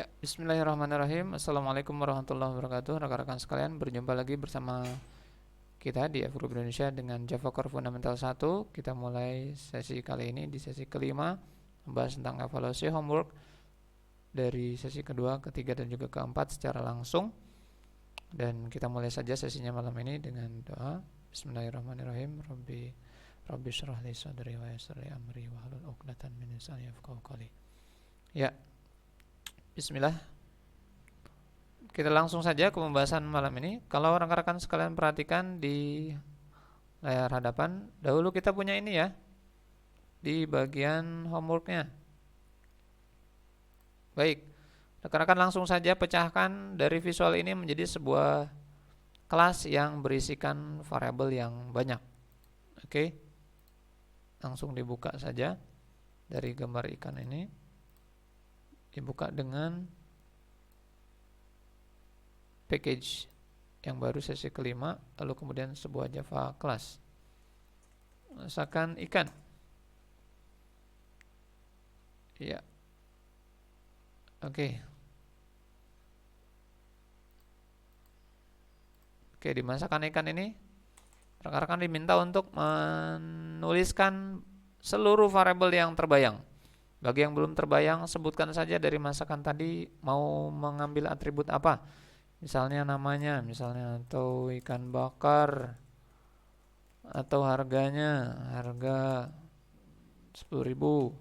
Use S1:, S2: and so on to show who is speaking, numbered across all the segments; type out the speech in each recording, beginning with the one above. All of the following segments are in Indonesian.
S1: Ya, bismillahirrahmanirrahim. Assalamualaikum warahmatullahi wabarakatuh. Rekan-rekan sekalian, berjumpa lagi bersama kita di F Group Indonesia dengan Java Core Fundamental 1. Kita mulai sesi kali ini di sesi kelima, membahas tentang evaluasi homework dari sesi kedua, ketiga, dan juga keempat secara langsung. Dan kita mulai saja sesinya malam ini dengan doa. Bismillahirrahmanirrahim. Rabbi syrah li sadri wa yassir li amri wahlul 'uqdatam min lisani yafqahu qawli. Ya, bismillah. Kita langsung saja ke pembahasan malam ini. Kalau rekan-rekan sekalian perhatikan di layar hadapan, dahulu kita punya ini ya, di bagian homeworknya. Baik, rekan-rekan langsung saja pecahkan dari visual ini menjadi sebuah kelas yang berisikan variabel yang banyak. Oke, langsung dibuka saja dari gambar ikan ini. Dibuka dengan package yang baru sesi kelima, lalu kemudian sebuah Java class. Misalkan ikan. Ya. Oke. Oke, di masakan ikan ini rekan-rekan diminta untuk menuliskan seluruh variabel yang terbayang. Bagi yang belum terbayang, sebutkan saja dari masakan tadi mau mengambil atribut apa. Misalnya namanya, atau ikan bakar, atau harganya, harga 10.000,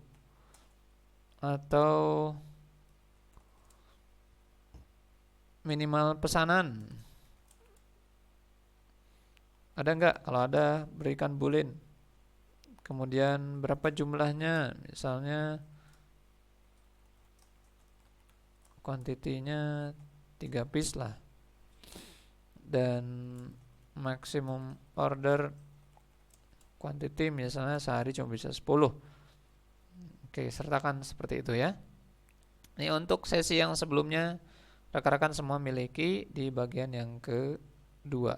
S1: atau minimal pesanan. Ada enggak? Kalau ada, berikan boolean. Kemudian berapa jumlahnya? Misalnya kuantitinya 3 piece lah. Dan maksimum order quantity misalnya sehari cuma bisa 10. Oke, sertakan seperti itu ya. Ini untuk sesi yang sebelumnya rekan-rekan semua miliki di bagian yang kedua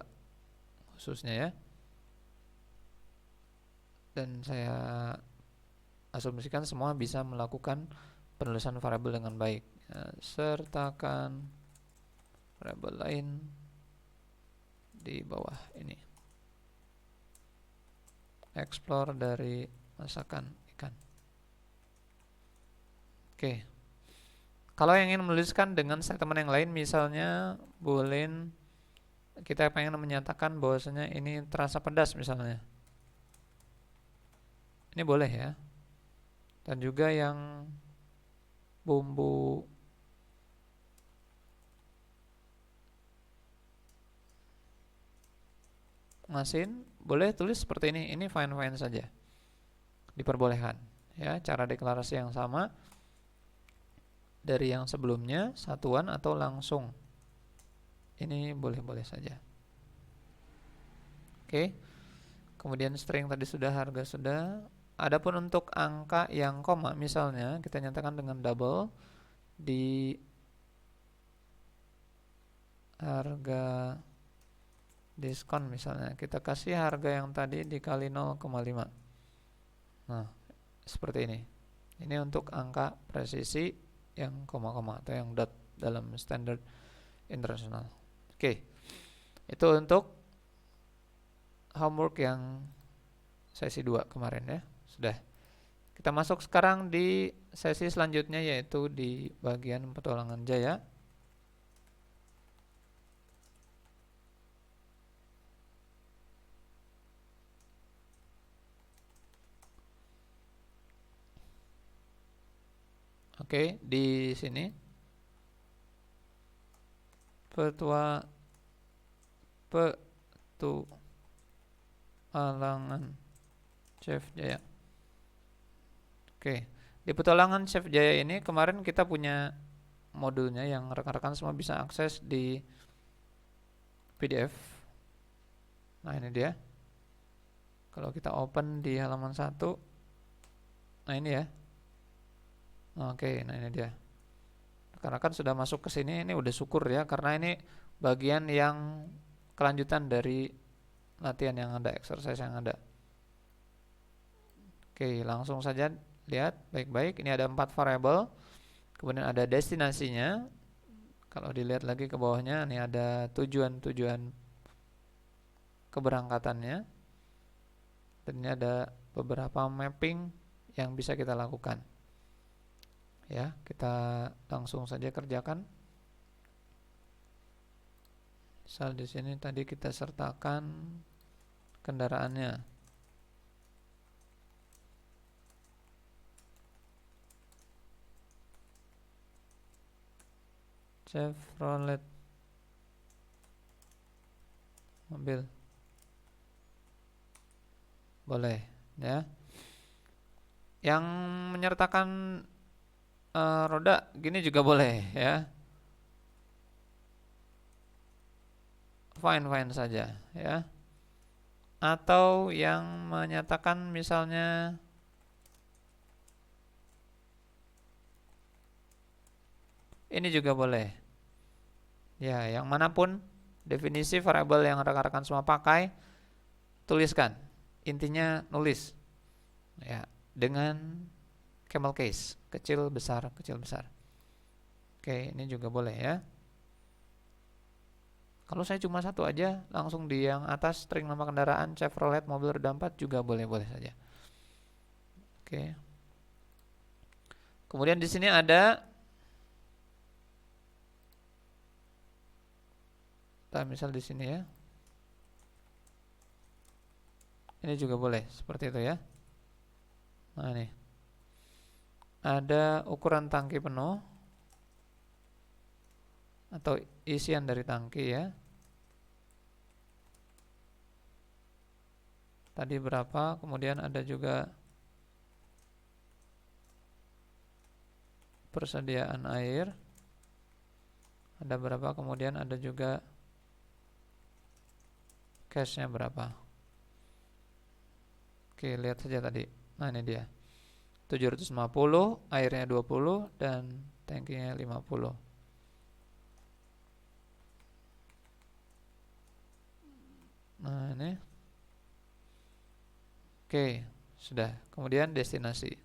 S1: khususnya ya. Dan saya asumsikan semua bisa melakukan penulisan variabel dengan baik. Sertakan variabel lain di bawah ini. Explore dari masakan ikan. Oke. Kalau yang ingin menuliskan dengan statement yang lain, misalnya boolean, kita pengen menyatakan bahwasanya ini terasa pedas misalnya. Ini boleh ya. Dan juga yang bumbu masin, boleh tulis seperti ini. Ini fine-fine saja. Diperbolehkan ya, cara deklarasi yang sama dari yang sebelumnya, satuan atau langsung. Ini boleh-boleh saja. Oke. Kemudian string tadi sudah, harga sudah. Adapun untuk angka yang koma, misalnya kita nyatakan dengan double di harga diskon misalnya. Kita kasih harga yang tadi dikali 0,5. Nah, seperti ini. Ini untuk angka presisi yang koma-koma atau yang dot dalam standar internasional. Oke. Itu untuk homework yang sesi 2 kemarin ya. Sudah. Kita masuk sekarang di sesi selanjutnya, yaitu di bagian petualangan jaya. Oke, di sini petualangan Chef Jaya. Oke, di petualangan Chef Jaya ini kemarin kita punya modulnya yang rekan-rekan semua bisa akses di PDF. Nah, ini dia. Kalau kita open di halaman 1, nah ini ya. Oke, nah ini dia. Rekan-rekan sudah masuk ke sini, ini udah syukur ya, karena ini bagian yang kelanjutan dari latihan yang ada, exercise yang ada. Oke, langsung saja lihat baik-baik. Ini ada 4 variabel. Kemudian ada destinasinya. Kalau dilihat lagi ke bawahnya, ini ada tujuan-tujuan keberangkatannya. Dan ini ada beberapa mapping yang bisa kita lakukan. Ya, kita langsung saja kerjakan. Misal di sini tadi kita sertakan kendaraannya. Chevrolet mobil. Boleh, ya. Yang menyertakan roda gini juga boleh, ya. Fine saja, ya. Atau yang menyatakan misalnya ini juga boleh. Ya, yang manapun definisi variabel yang rekan-rekan semua pakai, tuliskan. Intinya nulis. Ya, dengan camel case, kecil besar, kecil besar. Oke, ini juga boleh, ya. Kalau saya cuma satu aja, langsung di yang atas string nama kendaraan Chevrolet mobil roda 4 juga boleh-boleh saja. Oke. Kemudian di sini ada, misal di sini ya. Ini juga boleh seperti itu ya. Nah, ini ada ukuran tangki penuh atau isian dari tangki ya. Tadi berapa, kemudian ada juga persediaan air. Ada berapa, kemudian ada juga cashnya berapa. Oke, lihat saja tadi. Nah, ini dia. 750, airnya 20 dan tangkinya 50. Nah, ini. Oke, sudah. Kemudian destinasi.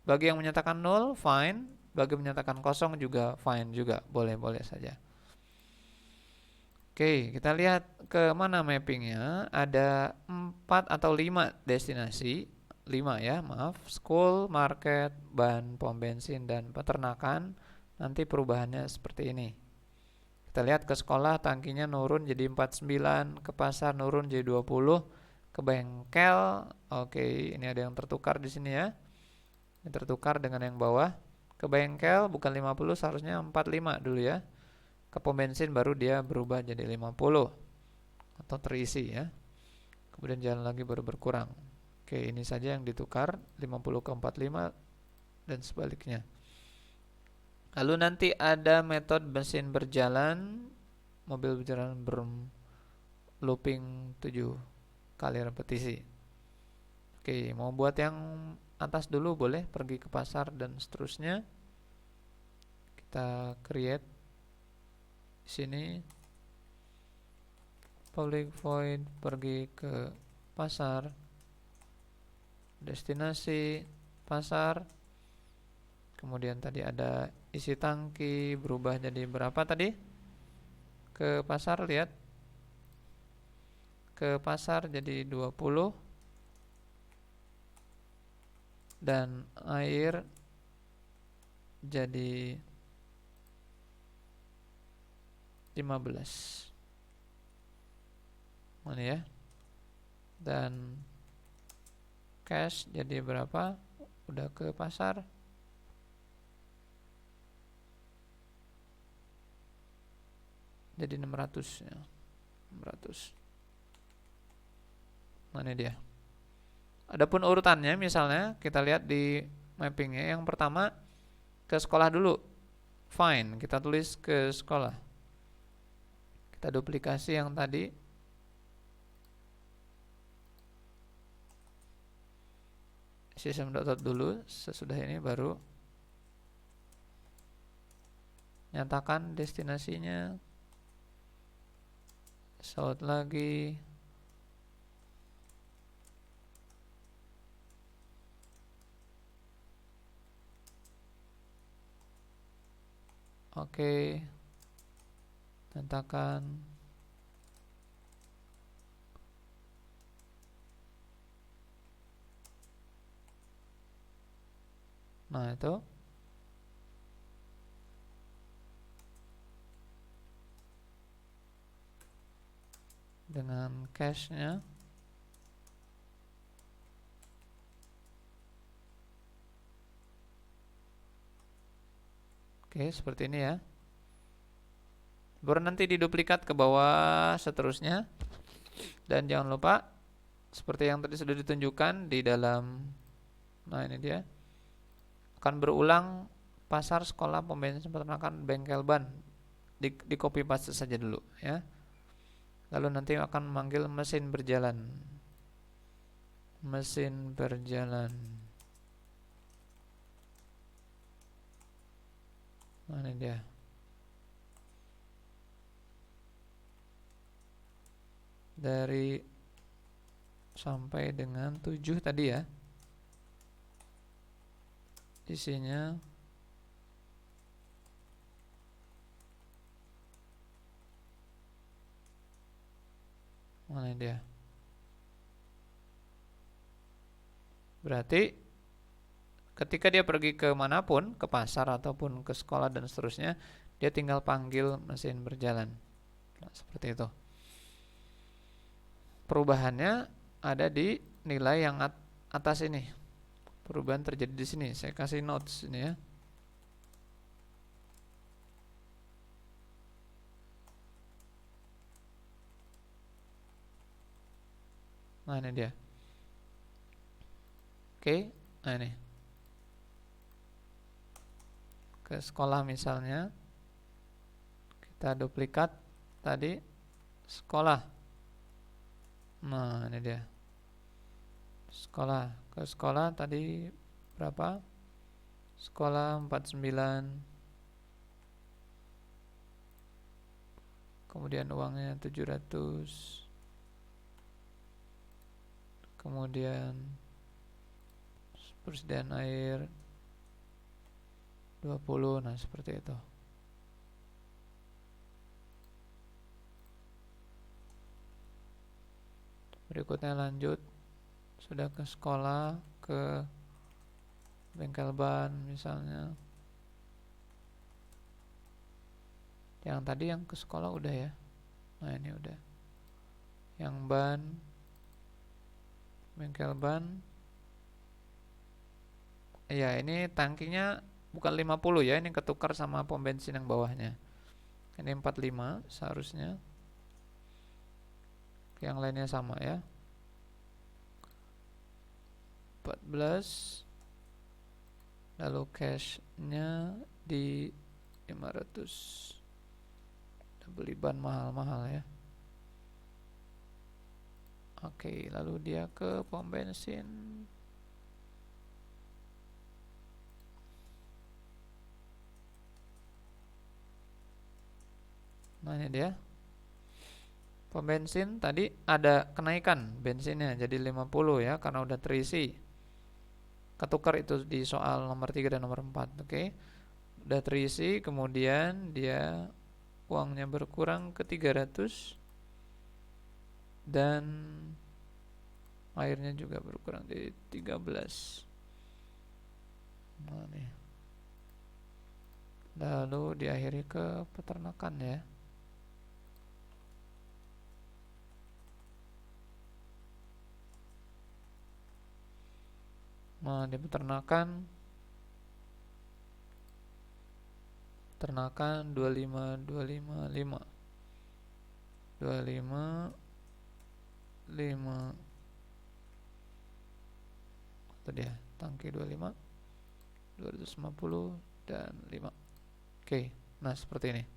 S1: Bagi yang menyatakan 0, fine. Bagi yang menyatakan kosong juga fine juga. Boleh-boleh saja. Oke, kita lihat ke mana mappingnya. Ada 4 atau 5 destinasi. 5 ya, maaf. School, market, ban, pom bensin, dan peternakan. Nanti perubahannya seperti ini. Kita lihat ke sekolah tangkinya nurun jadi 49, ke pasar nurun jadi 20, ke bengkel, oke, ini ada yang tertukar di sini ya. Ini tertukar dengan yang bawah. Ke bengkel bukan 50, seharusnya 45 dulu ya. Ke pom bensin baru dia berubah jadi 50 atau terisi ya. Kemudian jalan lagi baru berkurang. Oke, ini saja yang ditukar 50 ke 45 dan sebaliknya. Lalu nanti ada metode mesin berjalan, mobil berjalan looping 7 kali repetisi. Oke, mau buat yang atas dulu boleh, pergi ke pasar dan seterusnya. Kita create di sini public void pergi ke pasar, destinasi pasar. Kemudian tadi ada isi tangki berubah jadi berapa tadi? Ke pasar, lihat. Ke pasar jadi 20 dan air jadi 15. Mana ya? Dan cash jadi berapa? Udah ke pasar. Jadi 600 ya. 600. Nah, ini dia. Adapun urutannya misalnya kita lihat di mappingnya. Yang pertama ke sekolah dulu. Fine, kita tulis ke sekolah. Kita duplikasi yang tadi. System.out dulu. Sesudah ini baru nyatakan destinasinya. Saut lagi. Oke, nyatakan. Nah, itu dengan cache-nya. Oke, seperti ini ya. Baru nanti diduplikat ke bawah seterusnya. Dan jangan lupa seperti yang tadi sudah ditunjukkan di dalam, nah ini dia, akan berulang pasar, sekolah, pom bensin, peternakan, bengkel ban. Di copy paste saja dulu ya. Lalu nanti akan memanggil mesin berjalan. Mesin berjalan. Nah ini dia. Dari sampai dengan 7 tadi ya. Isinya mana dia? Berarti ketika dia pergi ke manapun, ke pasar ataupun ke sekolah dan seterusnya, dia tinggal panggil mesin berjalan. Nah, seperti itu. Perubahannya ada di nilai yang atas ini. Perubahan terjadi di sini. Saya kasih notes ini ya. Nah ini dia. Oke, nah ini. Ke sekolah misalnya, kita duplikat tadi sekolah. Nah ini dia. Sekolah, ke sekolah tadi berapa? Sekolah 49. Kemudian uangnya 700. Kemudian persediaan air 20. Nah seperti itu. Berikutnya lanjut, sudah ke sekolah, ke bengkel ban misalnya. Yang tadi yang ke sekolah udah ya. Nah ini udah. Yang ban, bengkel ban. Ya ini tangkinya bukan 50 ya, ini ketukar sama pom bensin yang bawahnya. Ini 45 seharusnya. Yang lainnya sama ya. 14. Lalu cash-nya di 500. Udah beli ban mahal-mahal ya. Oke, lalu dia ke pom bensin. Nah ini dia. Pom bensin tadi ada kenaikan bensinnya jadi 50 ya, karena udah terisi. Ketukar itu di soal nomor 3 dan nomor 4. Oke. Udah terisi, kemudian dia uangnya berkurang ke 300 dan airnya juga berkurang di 13. Nah nih. Lalu diakhiri ke peternakan ya. Nah di peternakan 25 5 itu dia, tangki 25 250 dan 5. Oke, nah seperti ini.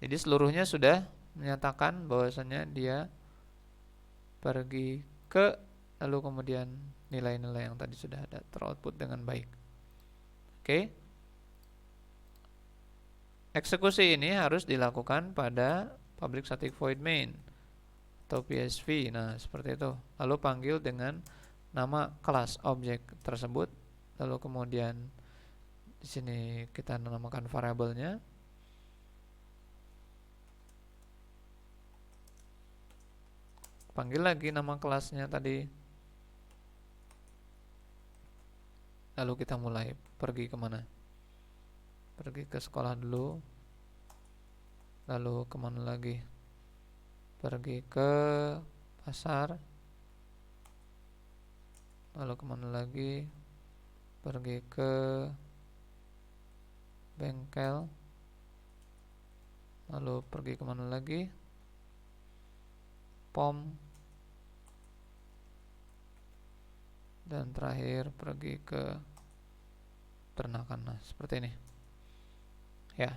S1: Jadi seluruhnya sudah menyatakan bahwasannya dia pergi ke, lalu kemudian nilai-nilai yang tadi sudah ada teroutput dengan baik. Oke. Eksekusi ini harus dilakukan pada public static void main atau PSV. Nah, seperti itu. Lalu panggil dengan nama kelas objek tersebut, lalu kemudian Di sini kita namakan variabelnya. Panggil lagi nama kelasnya tadi. Lalu kita mulai pergi kemana? Pergi ke sekolah dulu. Lalu kemana lagi? Pergi ke pasar. Lalu kemana lagi? Pergi ke bengkel. Lalu pergi kemana lagi? Pom. Dan terakhir pergi ke peternakan. Nah, seperti ini. Ya,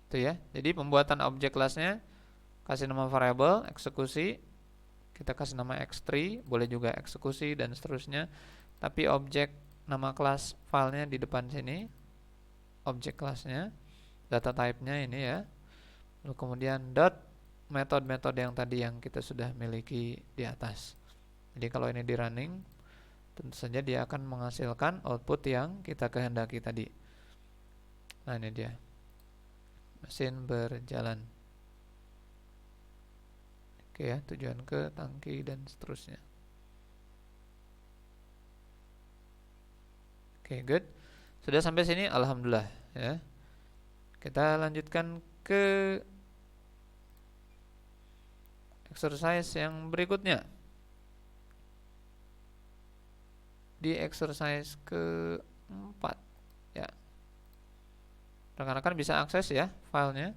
S1: itu ya. Jadi pembuatan objek kelasnya, kasih nama variabel, eksekusi, kita kasih nama x3, boleh juga eksekusi dan seterusnya. Tapi objek nama kelas filenya di depan sini, objek kelasnya, data type-nya ini ya. Lalu kemudian dot metode-metode yang tadi yang kita sudah miliki di atas. Jadi kalau ini di running, tentu saja dia akan menghasilkan output yang kita kehendaki tadi. Nah, ini dia. Mesin berjalan. Oke ya, tujuan ke tangki dan seterusnya. Oke, good. Sudah sampai sini, alhamdulillah ya. Kita lanjutkan ke exercise yang berikutnya. Di exercise ke-4 ya. Rekan-rekan bisa akses ya filenya.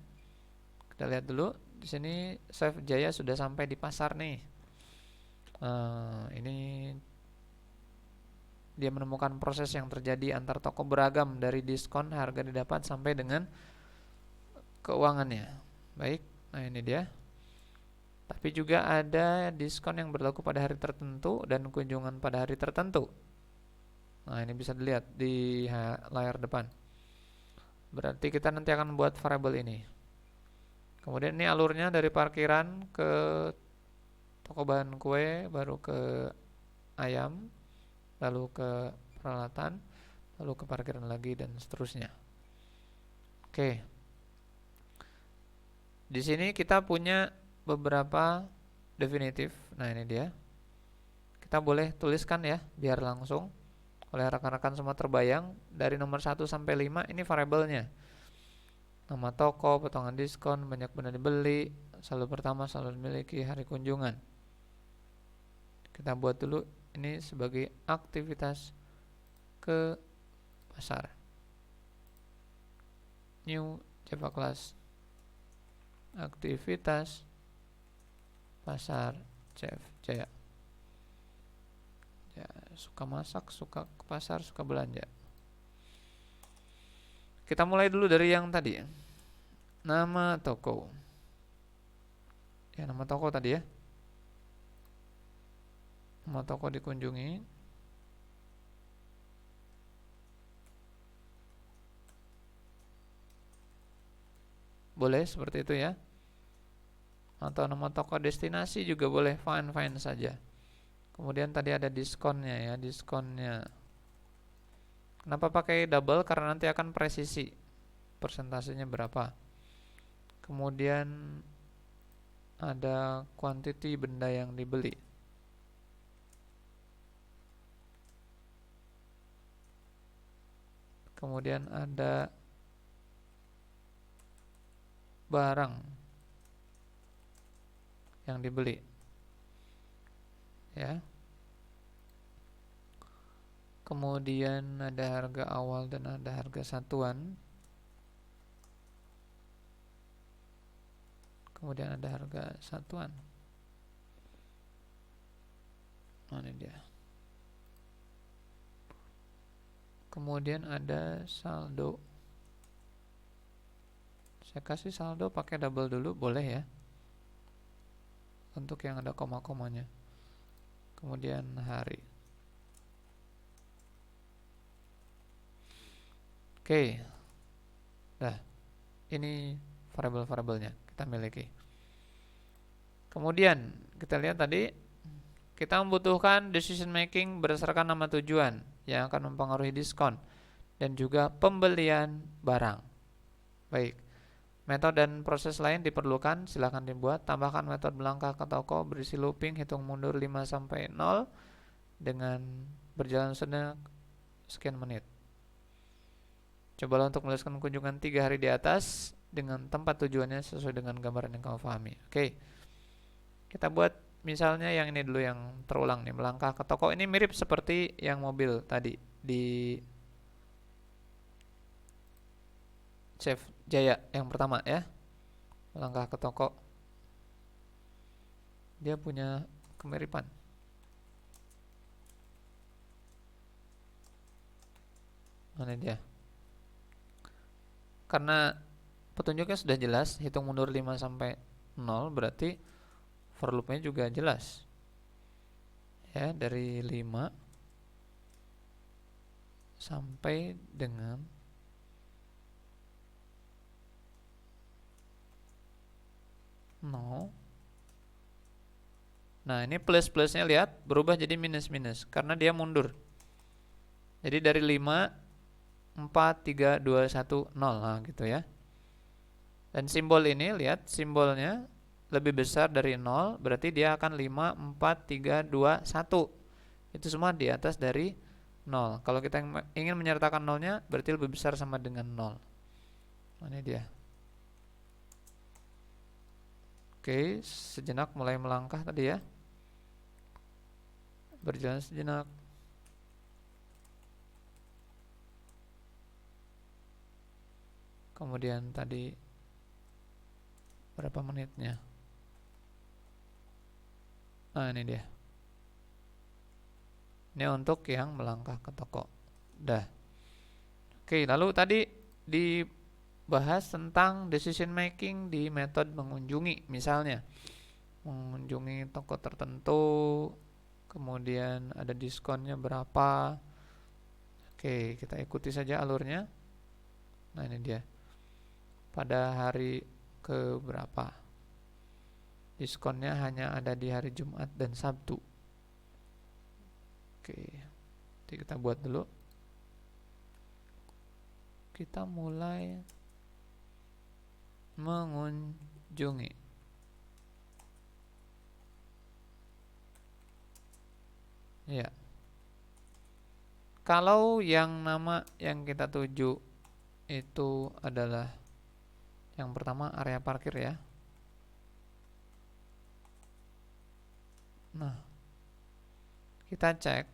S1: Kita lihat dulu. Di sini Chef Jaya sudah sampai di pasar nih. Ini dia menemukan proses yang terjadi antar toko beragam dari diskon harga didapat sampai dengan keuangannya. Baik, nah ini dia. Tapi juga ada diskon yang berlaku pada hari tertentu dan kunjungan pada hari tertentu. Nah, ini bisa dilihat di layar depan. Berarti kita nanti akan buat variabel ini. Kemudian ini alurnya dari parkiran ke toko bahan kue, baru ke ayam, lalu ke peralatan, lalu ke parkiran lagi dan seterusnya. Oke. Di sini kita punya beberapa definitif. Nah, ini dia. Kita boleh tuliskan ya, biar langsung oleh rekan-rekan semua terbayang. Dari nomor 1 sampai 5 ini variabelnya. Nama toko, potongan diskon, banyak benda dibeli, selalu pertama, selalu dimiliki, hari kunjungan. Kita buat dulu ini sebagai aktivitas ke pasar. New Java class. Aktivitas pasar Chef Jaya. Ya, suka masak, suka ke pasar, suka belanja. Kita mulai dulu dari yang tadi. Nama toko. Ya, nama toko tadi ya. Nama toko dikunjungi. Boleh seperti itu ya. Atau nama toko destinasi juga boleh, fine-fine saja. Kemudian tadi ada diskonnya ya, diskonnya. Kenapa pakai double? Karena nanti akan presisi persentasenya berapa. Kemudian ada quantity benda yang dibeli. Kemudian ada barang yang dibeli. Ya. Kemudian ada harga awal dan ada harga satuan. Kemudian ada harga satuan. Mana dia? Kemudian ada saldo. Saya kasih saldo pakai double dulu, boleh ya. Untuk yang ada koma-komanya. Kemudian hari. Oke. Nah, ini variabel-variabelnya kita miliki. Kemudian kita lihat tadi kita membutuhkan decision making berdasarkan nama tujuan yang akan mempengaruhi diskon. dan juga pembelian barang. Baik, metode dan proses lain diperlukan, silahkan dibuat. Tambahkan metode melangkah ke toko berisi looping, hitung mundur 5 sampai 0 dengan berjalan sekian menit. Cobalah untuk menuliskan kunjungan 3 hari di atas dengan tempat tujuannya sesuai dengan gambaran yang kamu pahami. Oke, kita buat misalnya yang ini dulu yang terulang nih, melangkah ke toko. Ini mirip seperti yang mobil tadi di Chef Jaya yang pertama ya. Melangkah ke toko, dia punya kemiripan. Mana dia? Karena petunjuknya sudah jelas, hitung mundur 5 sampai 0, berarti for loop-nya juga jelas. Ya, dari 5 sampai dengan 0. Nah, ini plus-plusnya lihat berubah jadi minus-minus karena dia mundur. Jadi dari 5, 4, 3, 2, 1, 0. Nah, gitu ya. Dan simbol ini, lihat simbolnya lebih besar dari 0, berarti dia akan 5, 4, 3, 2, 1. Itu semua di atas dari 0. Kalau kita ingin menyertakan 0-nya, berarti lebih besar sama dengan 0. Nah, ini dia. Oke, sejenak mulai melangkah tadi ya. Berjalan sejenak. Kemudian tadi berapa menitnya? Nah, ini dia. Ini untuk yang melangkah ke toko. Dah. Oke, lalu tadi dibahas tentang decision making di metode mengunjungi. Misalnya, mengunjungi toko tertentu, kemudian ada diskonnya berapa. Oke, kita ikuti saja alurnya. Nah, ini dia. Pada hari ke berapa? Diskonnya hanya ada di hari Jumat dan Sabtu. Oke, jadi kita buat dulu. Kita mulai mengunjungi. Ya. Kalau yang nama yang kita tuju itu adalah yang pertama area parkir ya. Nah, kita cek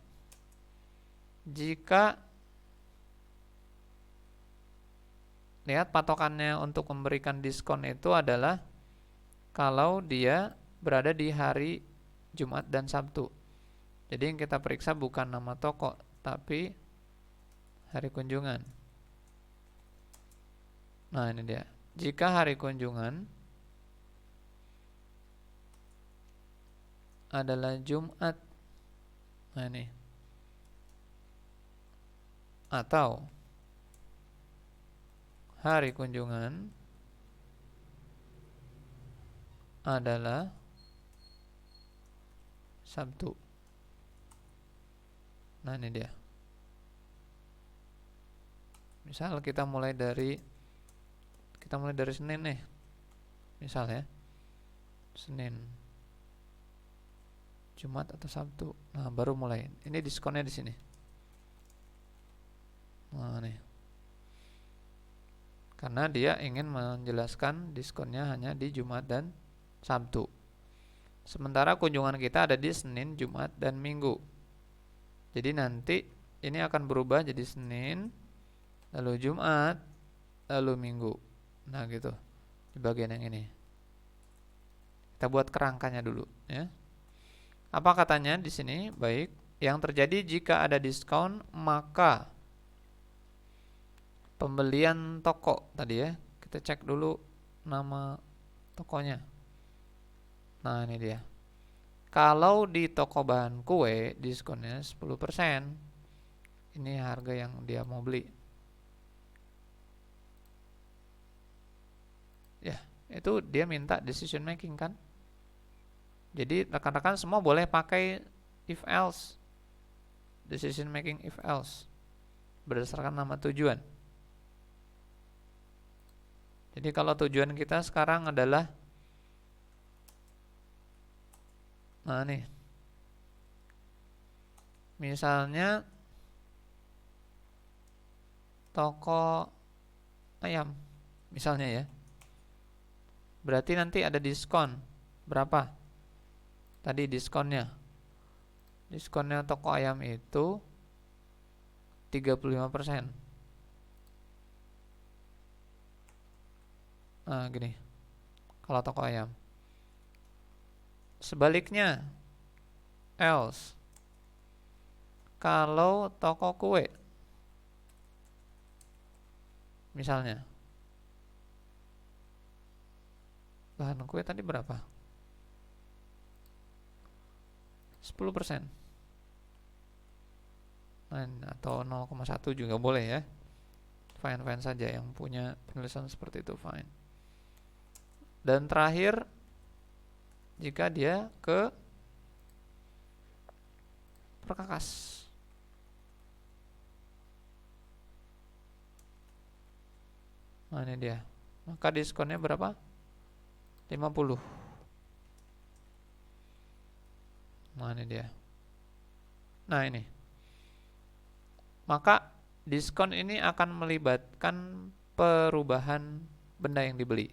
S1: jika lihat patokannya untuk memberikan diskon itu adalah kalau dia berada di hari Jumat dan Sabtu. Jadi yang kita periksa bukan nama toko, tapi hari kunjungan. Nah, ini dia. Jika hari kunjungan adalah Jumat, nah ini, atau hari kunjungan adalah Sabtu. Nah, ini dia. Misal kita mulai dari Senin nih. Misal ya. Senin, Jumat atau Sabtu. Nah, baru mulai. Ini diskonnya di sini. Nah, nih. Karena dia ingin menjelaskan diskonnya hanya di Jumat dan Sabtu. Sementara kunjungan kita ada di Senin, Jumat, dan Minggu. Jadi nanti ini akan berubah jadi Senin, lalu Jumat, lalu Minggu. Nah, gitu. Di bagian yang ini. Kita buat kerangkanya dulu ya. Apa katanya di sini? Baik, yang terjadi jika ada diskon maka pembelian toko tadi ya. Kita cek dulu nama tokonya. Nah, ini dia. Kalau di toko bahan kue diskonnya 10%. Ini harga yang dia mau beli. Ya, itu dia minta decision making kan. Jadi rekan-rekan semua boleh pakai if else. Decision making if else. berdasarkan nama tujuan. Jadi kalau tujuan kita sekarang adalah, nah nih, misalnya toko ayam, misalnya ya. Berarti nanti ada diskon. Berapa? Tadi diskonnya. Diskonnya toko ayam itu 35%. Nah, gini. Kalau toko ayam. Sebaliknya, else. Kalau toko kue, misalnya, bahan kue tadi berapa? 10%. Atau 0,1 juga boleh ya. Fine-fine saja, yang punya penulisan seperti itu fine. Dan terakhir, jika dia ke perkakas. Nah, ini dia. Maka diskonnya berapa? 50. Nah, ini dia. Nah, ini. Maka diskon ini akan melibatkan perubahan benda yang dibeli.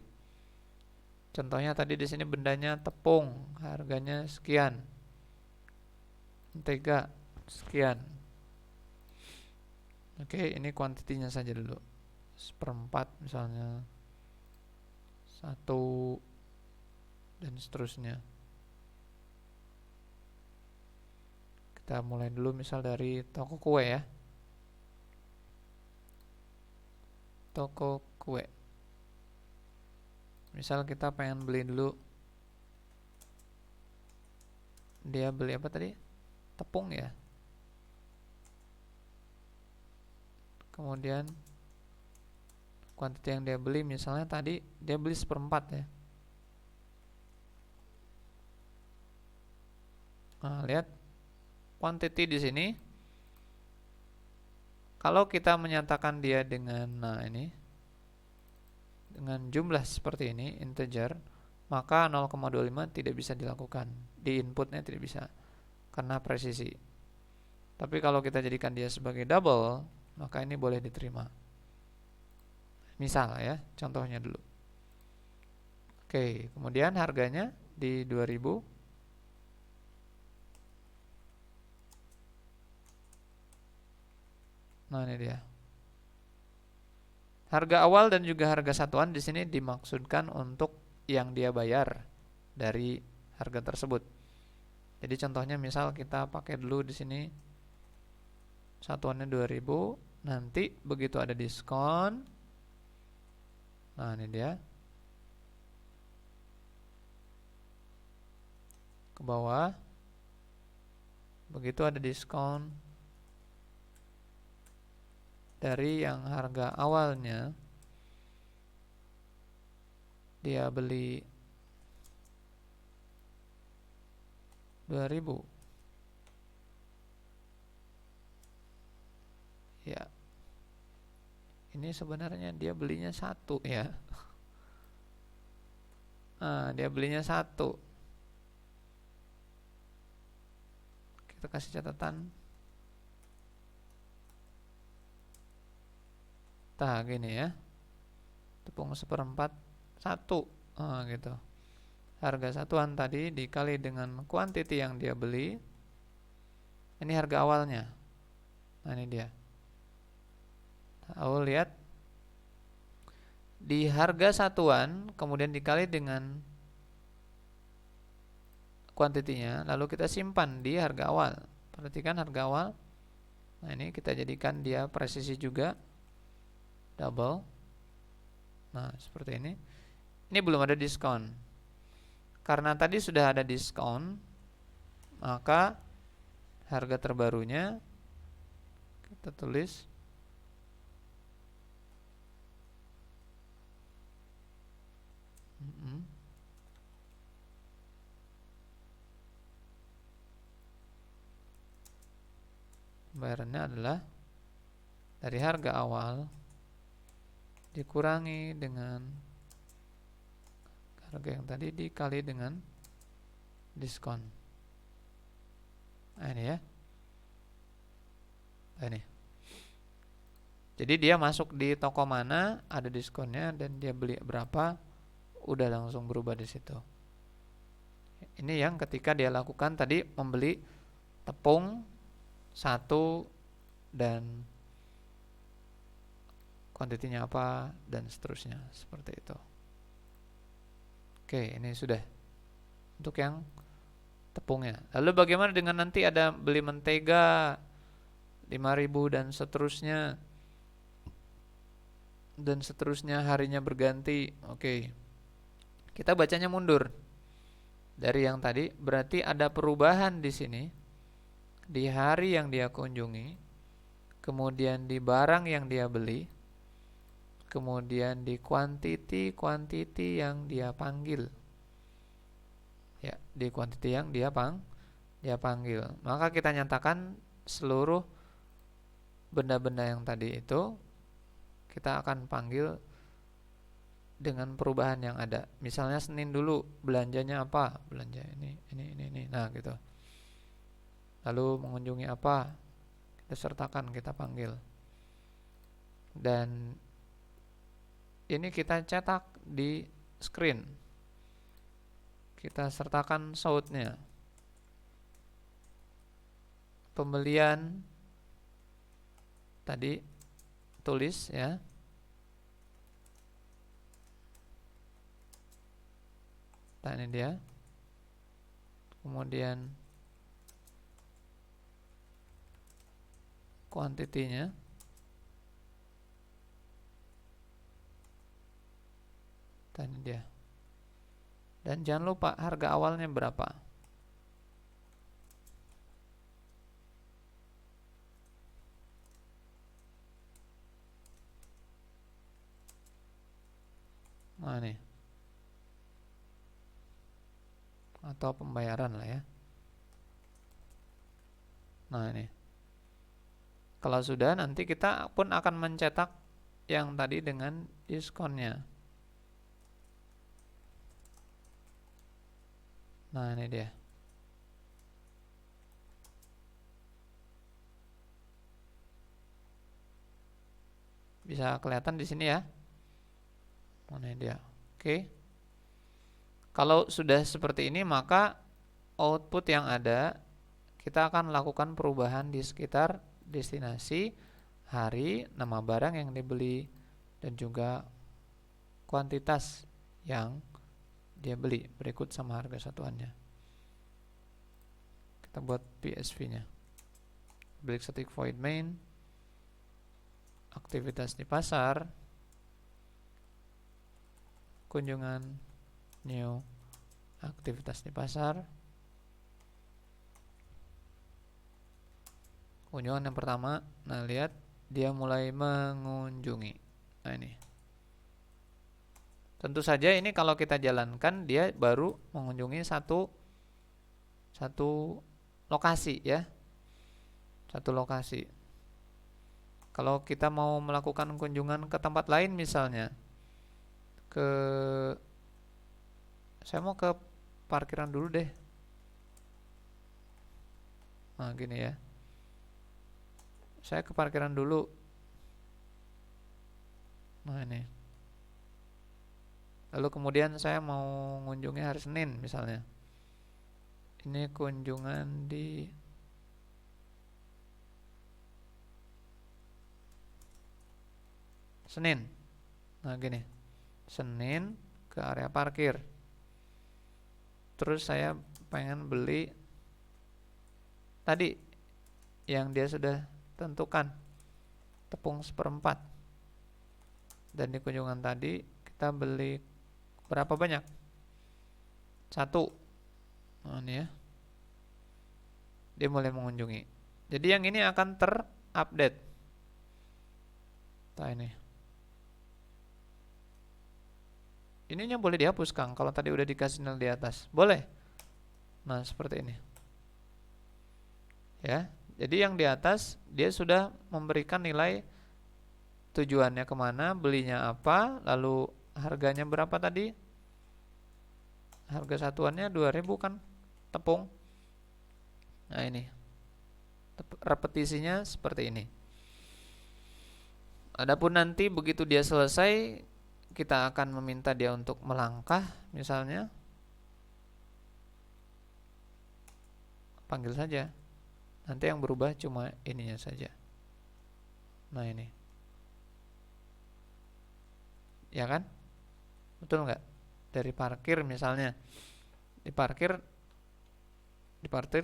S1: Contohnya tadi di sini bendanya tepung, harganya sekian. Mentega sekian. Oke, ini kuantitinya saja dulu. 1/4 misalnya. 1 dan seterusnya. Kita mulai dulu misal dari toko kue ya. Toko kue. Misal kita pengen beli dulu. Dia beli apa tadi? Tepung ya. Kemudian kuantiti yang dia beli misalnya tadi dia beli 1/4 ya. Nah, lihat quantity di sini. Kalau kita menyatakan dia dengan dengan jumlah seperti ini, integer, maka 0,25 tidak bisa dilakukan. Di inputnya tidak bisa karena presisi. Tapi kalau kita jadikan dia sebagai double, maka ini boleh diterima. Misal ya, contohnya dulu. Oke, kemudian harganya di 2000. Nah, ini dia. Harga awal dan juga harga satuan di sini dimaksudkan untuk yang dia bayar dari harga tersebut. Jadi contohnya misal kita pakai dulu di sini satuannya 2000, nanti begitu ada diskon. Nah, ini dia. Ke bawah. Begitu ada diskon dari yang harga awalnya dia beli 2000. Ya. Ini sebenarnya dia belinya 1 ya. Nah, dia belinya 1. Kita kasih catatan. Nah, gini ya. Tepung 1/4 1. Gitu. Harga satuan tadi dikali dengan kuantiti yang dia beli. Ini harga awalnya. Nah, ini dia. Tahu, lihat. Di harga satuan kemudian dikali dengan kuantitinya, lalu kita simpan di harga awal. Perhatikan harga awal. Nah, ini kita jadikan dia presisi juga. Double. Nah, seperti ini. Ini belum ada diskon. Karena tadi sudah ada diskon, maka harga terbarunya kita tulis bayarannya adalah dari harga awal dikurangi dengan harga yang tadi dikali dengan diskon. Nah ini ya. Nah ini. Jadi dia masuk di toko mana ada diskonnya dan dia beli berapa, udah langsung berubah di situ. Ini yang ketika dia lakukan tadi membeli tepung satu dan kuantitinya apa dan seterusnya seperti itu. Oke, ini sudah untuk yang tepungnya. Lalu bagaimana dengan nanti ada beli mentega 5.000 dan seterusnya harinya berganti. Oke. Kita bacanya mundur dari yang tadi, berarti ada perubahan di sini di hari yang dia kunjungi, kemudian di barang yang dia beli, kemudian di kuantiti yang dia panggil. Ya, di kuantiti yang dia panggil. Maka kita nyatakan seluruh benda-benda yang tadi itu kita akan panggil dengan perubahan yang ada. Misalnya Senin dulu belanjanya apa? Belanja ini. Nah, gitu. Lalu mengunjungi apa? Kita sertakan, kita panggil. Dan ini kita cetak di screen. Kita sertakan sautnya. Pembelian tadi tulis ya. Nah ini dia. Kemudian kuantitinya. Nah ini dia. Dan jangan lupa harga awalnya berapa. Nah ini. Atau pembayaran lah ya. Nah ini. Kalau sudah, nanti kita pun akan mencetak yang tadi dengan diskonnya. Nah ini dia. Bisa kelihatan di sini ya. Mana dia? Oke. Kalau sudah seperti ini, maka output yang ada kita akan lakukan perubahan di sekitar destinasi, hari, nama barang yang dibeli, dan juga kuantitas yang dia beli berikut sama harga satuannya. Kita buat PSV-nya. Public static void main, aktivitas di pasar, kunjungan new aktivitas di pasar. Kunjungan yang pertama, nah lihat dia mulai mengunjungi. Nah ini. Tentu saja ini kalau kita jalankan dia baru mengunjungi satu lokasi ya. Satu lokasi. Kalau kita mau melakukan kunjungan ke tempat lain misalnya, saya mau ke parkiran dulu deh. Nah gini ya. Saya ke parkiran dulu. Nah ini. Lalu kemudian saya mau mengunjungi hari Senin misalnya. Ini kunjungan di Senin. Nah gini. Senin ke area parkir. Terus saya pengen beli tadi yang dia sudah tentukan, tepung 1/4. Dan di kunjungan tadi kita beli berapa banyak? 1. Nah ini ya. Dia mulai mengunjungi. Jadi yang ini akan terupdate. Nah ini. Ininya boleh dihapus Kang kalau tadi udah dikasih nol di atas. Boleh. Nah seperti ini. Ya. Jadi yang di atas dia sudah memberikan nilai tujuannya kemana, belinya apa, lalu harganya berapa tadi. Harga satuannya 2000 kan, tepung. Nah ini repetisinya seperti ini. Adapun nanti begitu dia selesai, kita akan meminta dia untuk melangkah, misalnya panggil saja. Nanti yang berubah cuma ininya saja. Nah ini, ya kan? Betul nggak? Dari parkir misalnya, di parkir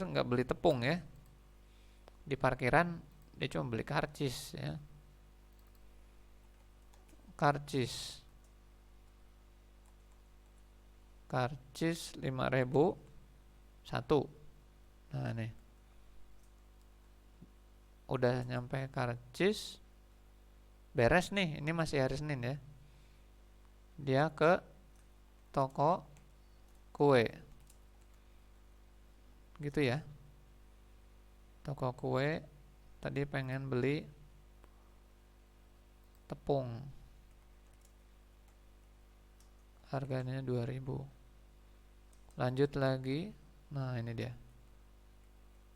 S1: nggak beli tepung ya. Di parkiran dia cuma beli karcis ya. Karcis 5.000 satu. Nah nih, udah nyampe karcis, beres nih. Ini masih hari Senin ya. Dia ke toko kue, gitu ya. Toko kue tadi pengen beli tepung, harganya 2000. Lanjut lagi. Nah ini dia.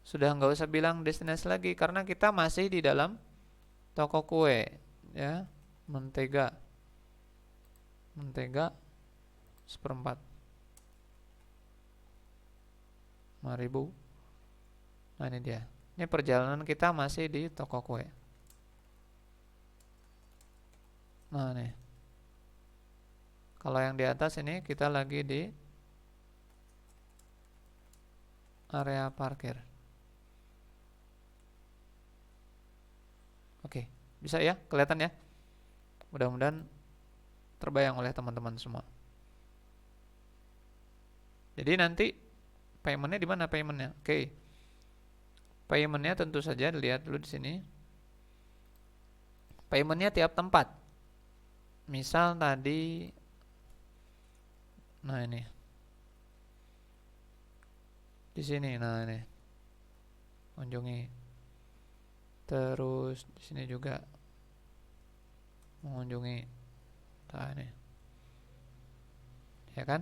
S1: Sudah nggak usah bilang destinasi lagi karena kita masih di dalam toko kue ya. Mentega 1/4 5.000. Nah ini dia. Ini perjalanan kita masih di toko kue. Nah nih, kalau yang di atas ini kita lagi di area parkir. Oke, bisa ya, kelihatan ya. Mudah-mudahan terbayang oleh teman-teman semua. Jadi nanti paymentnya di mana paymentnya? Oke, paymentnya tentu saja dilihat dulu di sini. Paymentnya tiap tempat. Misal tadi, nah ini, di sini, nah ini, kunjungi. Terus di sini juga mengunjungi. Nah ini, ya kan?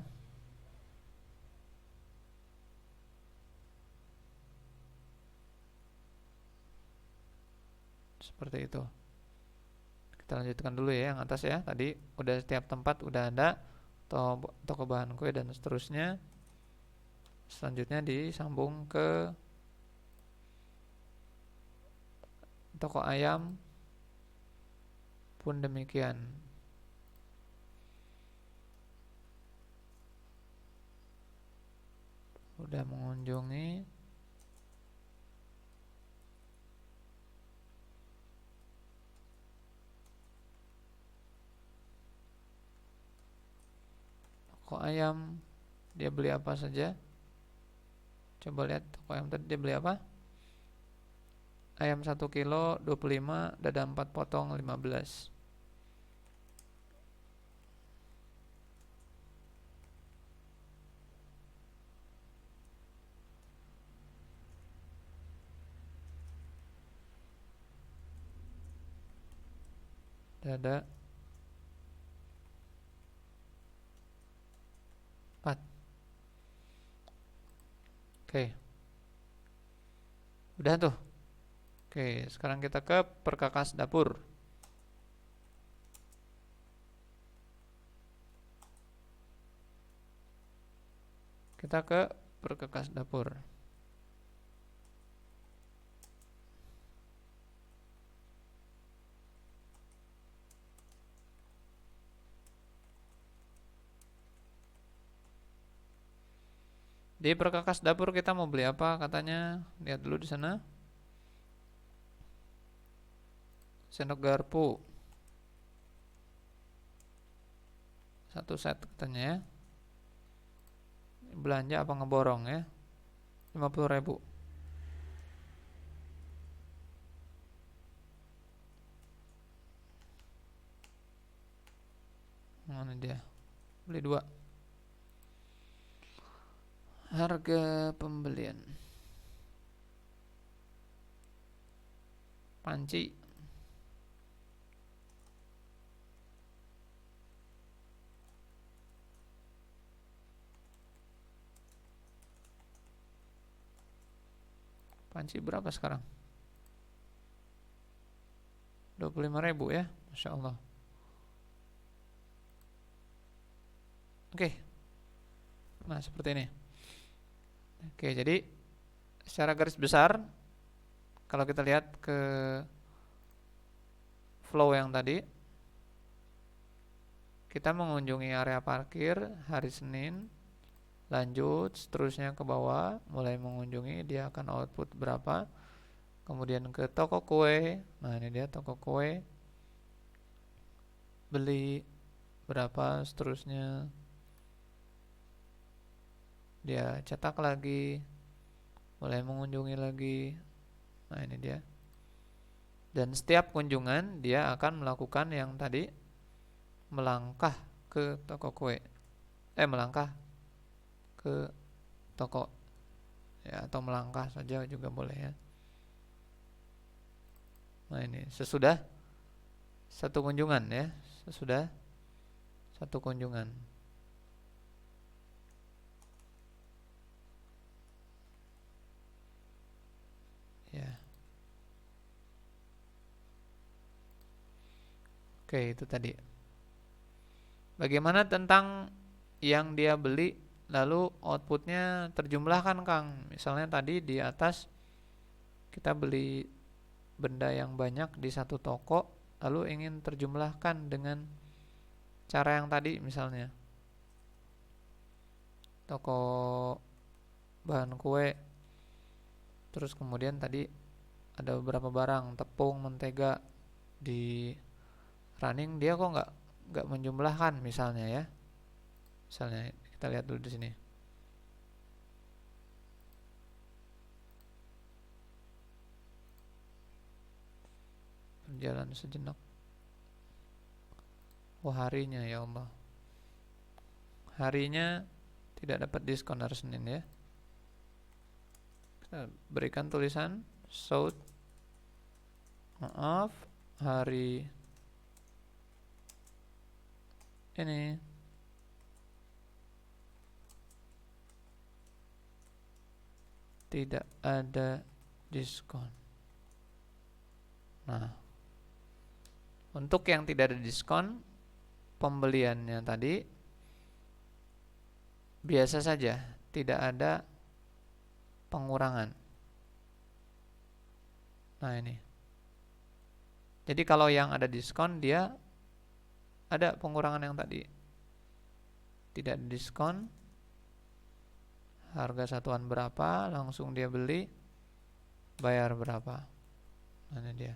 S1: Seperti itu. Kita lanjutkan dulu ya yang atas ya. Tadi udah setiap tempat udah ada toko bahan kue dan seterusnya. Selanjutnya disambung ke toko ayam pun demikian. Udah mengunjungi toko ayam, dia beli apa saja? Coba lihat toko ayam tadi dia beli apa? Ayam 1 kilo 25, dada 4 potong 15. Dada 4. Oke. Udah tuh. Oke, sekarang kita ke perkakas dapur. Kita ke perkakas dapur. Di perkakas dapur kita mau beli apa katanya? Lihat dulu di sana. Sendok garpu 1 set katanya ya. Belanja apa ngeborong ya? 50.000. Mana dia? Beli 2. Harga pembelian panci Panci berapa sekarang? 25.000 ya, Masya Allah. Oke, nah seperti ini. Oke, jadi secara garis besar kalau kita lihat ke flow yang tadi, kita mengunjungi area parkir hari Senin, lanjut seterusnya ke bawah, mulai mengunjungi, dia akan output berapa, kemudian ke toko kue. Nah ini dia toko kue, beli berapa, seterusnya dia cetak lagi, mulai mengunjungi lagi. Nah ini dia. Dan setiap kunjungan dia akan melakukan yang tadi, melangkah ke toko kue, melangkah ke toko ya, atau melangkah saja juga boleh ya. Nah ini sesudah satu kunjungan ya, sesudah satu kunjungan ya. Oke, itu tadi. Bagaimana tentang yang dia beli lalu outputnya terjumlahkan, Kang? Misalnya tadi di atas kita beli benda yang banyak di satu toko, lalu ingin terjumlahkan dengan cara yang tadi, misalnya toko bahan kue, terus kemudian tadi ada beberapa barang, tepung, mentega di running, dia kok nggak menjumlahkan misalnya ya. Misalnya kita lihat dulu di sini. Berjalan sejenak. Oh harinya, ya Allah. Harinya tidak dapat diskon hari Senin ya. Kita berikan tulisan show, maaf, hari ini tidak ada diskon. Nah, untuk yang tidak ada diskon, pembeliannya tadi biasa saja, tidak ada pengurangan. Nah ini. Jadi kalau yang ada diskon, dia ada pengurangan yang tadi. Tidak ada diskon, harga satuan berapa, langsung dia beli, bayar berapa. Nah ini dia.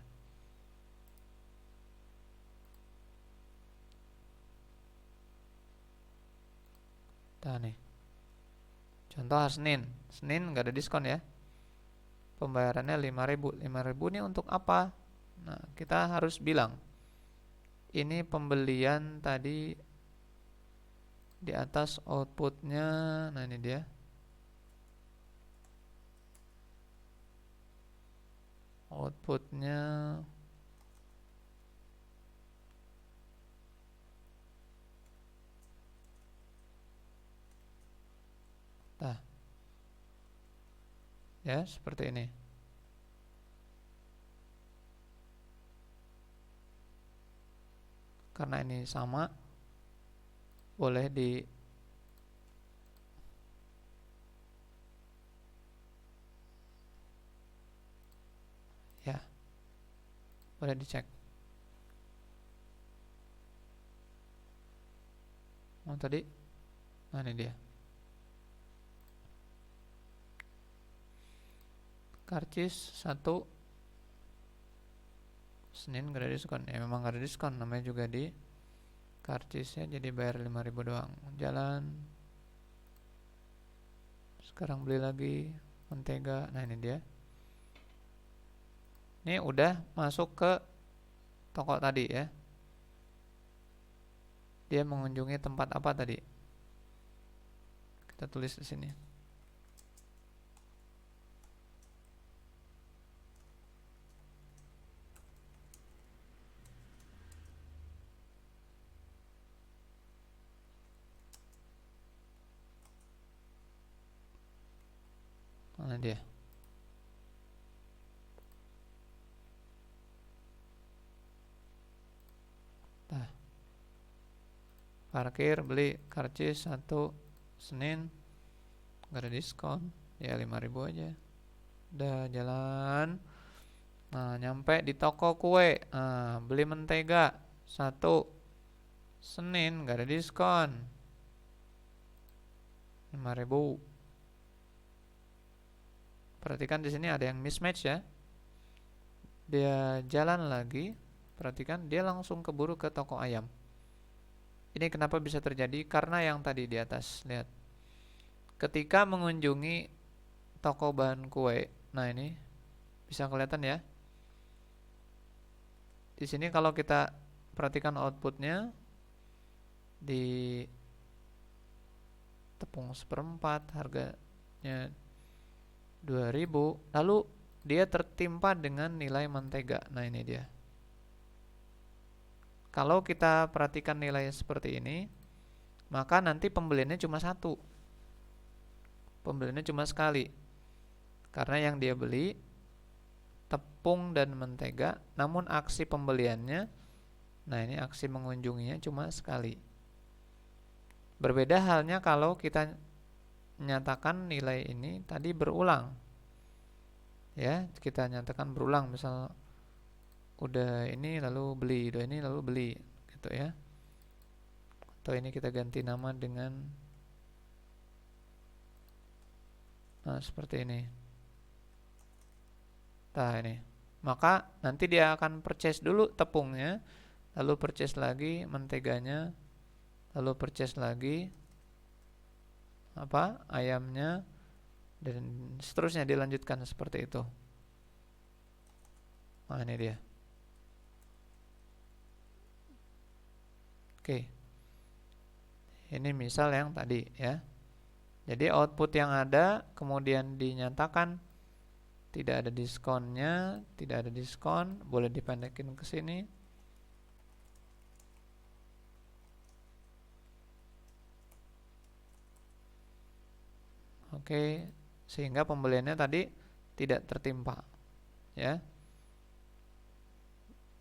S1: Nah nih, contoh hari Senin. Senin nggak ada diskon ya. Pembayarannya 5.000. 5.000 ini untuk apa? Nah, kita harus bilang ini pembelian tadi di atas outputnya. Nah ini dia. Outputnya nah, ya seperti ini. Karena ini sama, boleh di ya, boleh dicek. Oh tadi, nah ini dia. Karcis 1 Senin gak ada diskon. Ya memang gak ada diskon, namanya juga di karcis ya, jadi bayar 5.000 doang. Jalan, sekarang beli lagi mentega. Nah ini dia. Ini udah masuk ke toko tadi ya. Dia mengunjungi tempat apa tadi? Kita tulis di sini. Mana dia? parkir, beli karcis 1 Senin, gak ada diskon, ya 5.000 aja. Udah jalan. Nah, nyampe di toko kue. Nah, beli mentega 1 Senin, gak ada diskon, 5.000. Perhatikan di sini ada yang mismatch ya. Dia jalan lagi, perhatikan dia langsung keburu ke toko ayam. Ini kenapa bisa terjadi? Karena yang tadi di atas, lihat. Ketika mengunjungi toko bahan kue, nah ini bisa kelihatan ya. Di sini kalau kita perhatikan outputnya di tepung 1/4 harganya 2.000, lalu dia tertimpa dengan nilai mentega. Nah ini dia. Kalau kita perhatikan nilai seperti ini, maka nanti pembeliannya cuma 1. Pembeliannya cuma sekali. Karena yang dia beli tepung dan mentega, namun aksi pembeliannya, nah ini aksi mengunjunginya cuma sekali. Berbeda halnya kalau kita nyatakan nilai ini tadi berulang. Ya, kita nyatakan berulang, misal udah ini lalu beli, udah ini lalu beli, gitu ya. Atau ini kita ganti nama dengan seperti ini. Nah ini, maka nanti dia akan purchase dulu tepungnya, lalu purchase lagi menteganya, lalu purchase lagi ayamnya, dan seterusnya dilanjutkan seperti itu. Nah ini dia. Oke, ini misal yang tadi ya. Jadi output yang ada kemudian dinyatakan tidak ada diskonnya, tidak ada diskon, boleh dipendekin ke sini. Oke, sehingga pembeliannya tadi tidak tertimpa ya.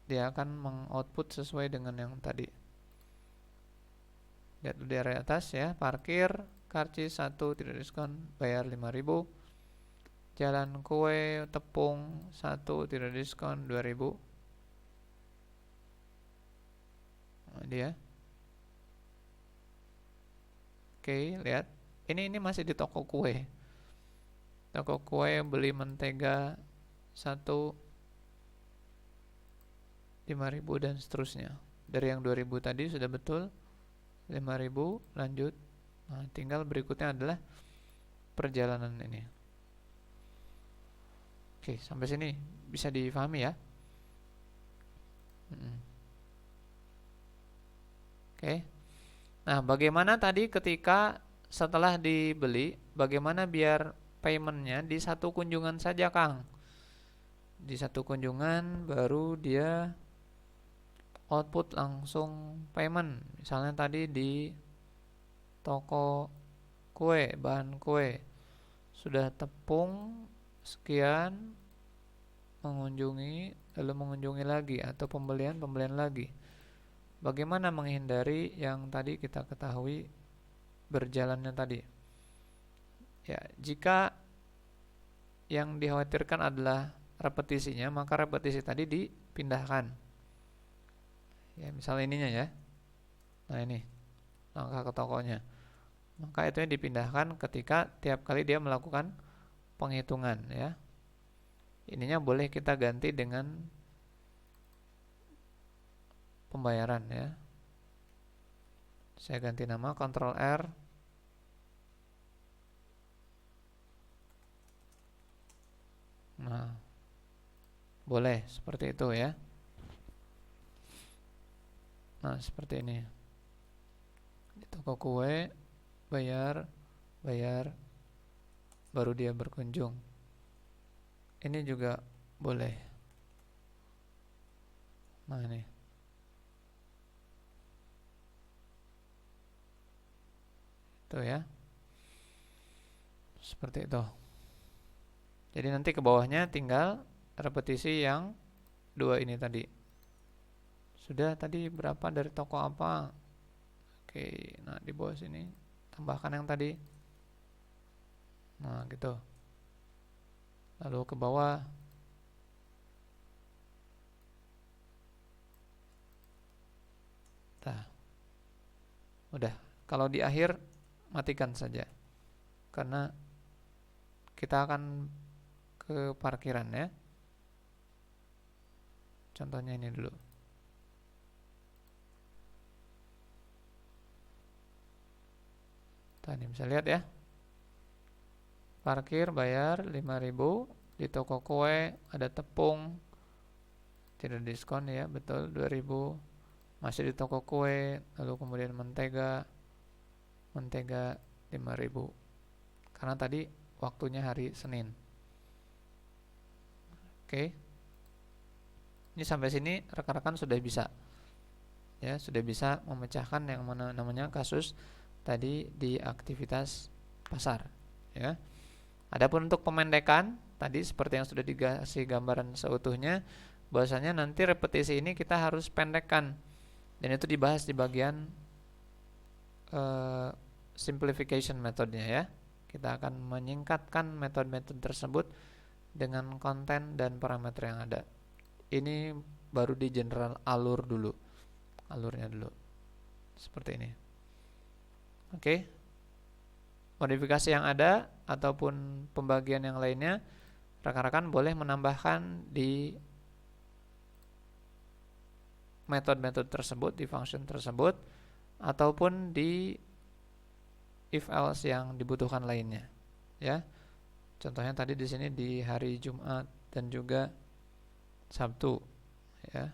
S1: Dia akan mengoutput sesuai dengan yang tadi. Lihat di area atas ya, parkir, karcis 1 tidak diskon, bayar 5.000. Jalan kue, tepung 1 tidak diskon, 2.000. Nah, dia. Oke, lihat. Ini masih di toko kue. Toko kue beli mentega 1 5.000 dan seterusnya. Dari yang 2.000 tadi sudah betul, 5.000 lanjut. Nah, tinggal berikutnya adalah perjalanan ini. Oke, sampai sini bisa difahami ya. Oke. Nah, bagaimana tadi ketika setelah dibeli, bagaimana biar paymentnya di satu kunjungan saja, Kang? Di satu kunjungan baru dia output langsung payment. Misalnya tadi di toko kue, bahan kue, sudah tepung sekian, mengunjungi, lalu mengunjungi lagi, atau pembelian lagi. Bagaimana menghindari yang tadi kita ketahui berjalannya tadi? Ya, jika yang dikhawatirkan adalah repetisinya, maka repetisi tadi dipindahkan. Ya, misalnya ininya ya. Nah, ini langkah ke tokonya. Maka itu yang dipindahkan ketika tiap kali dia melakukan penghitungan ya. Ininya boleh kita ganti dengan pembayaran ya. Saya ganti nama, Ctrl R. Nah, boleh seperti itu ya. Nah, seperti ini. Di toko kue, bayar, baru dia berkunjung. Ini juga boleh. Nah, ini. Itu ya. Seperti itu. Jadi nanti ke bawahnya tinggal repetisi yang 2 ini tadi. Sudah tadi berapa dari toko apa? Oke, nah di bawah sini tambahkan yang tadi. Nah, gitu. Lalu ke bawah. Nah, udah. Kalau di akhir matikan saja. Karena kita akan ke parkiran ya. Contohnya ini dulu. Tadi bisa lihat ya. Parkir bayar 5.000, di toko kue ada tepung tidak diskon ya, betul 2.000. Masih di toko kue, lalu kemudian mentega 5.000. Karena tadi waktunya hari Senin. Oke. Ini sampai sini rekan-rekan sudah bisa. Ya, sudah bisa memecahkan yang mana namanya kasus tadi di aktivitas pasar, ya. Adapun untuk pemendekan tadi seperti yang sudah dikasih gambaran seutuhnya, bahwasanya nanti repetisi ini kita harus pendekkan, dan itu dibahas di bagian simplification metodenya ya. Kita akan menyingkatkan metode-metode tersebut dengan konten dan parameter yang ada. Ini baru di general alurnya dulu seperti ini. Oke. Modifikasi yang ada ataupun pembagian yang lainnya, rekan-rekan boleh menambahkan di metode-metode tersebut, di function tersebut, ataupun di if else yang dibutuhkan lainnya, ya. Contohnya tadi di sini di hari Jumat dan juga Sabtu, ya,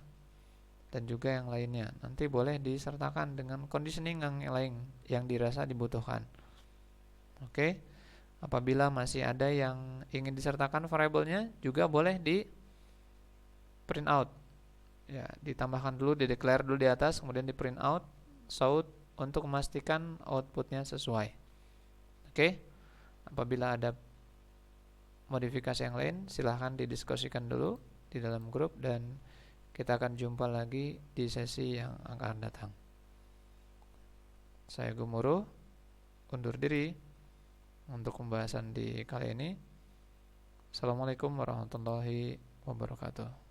S1: dan juga yang lainnya. Nanti boleh disertakan dengan conditioning yang lain yang dirasa dibutuhkan. Oke. Apabila masih ada yang ingin disertakan variabelnya, juga boleh di print out. Ya, ditambahkan dulu, di declare dulu di atas, kemudian di print out, shout untuk memastikan outputnya sesuai. Oke. Apabila ada modifikasi yang lain, silahkan didiskusikan dulu di dalam grup, dan kita akan jumpa lagi di sesi yang akan datang. Saya Gumuru undur diri untuk pembahasan di kali ini. Assalamualaikum warahmatullahi wabarakatuh.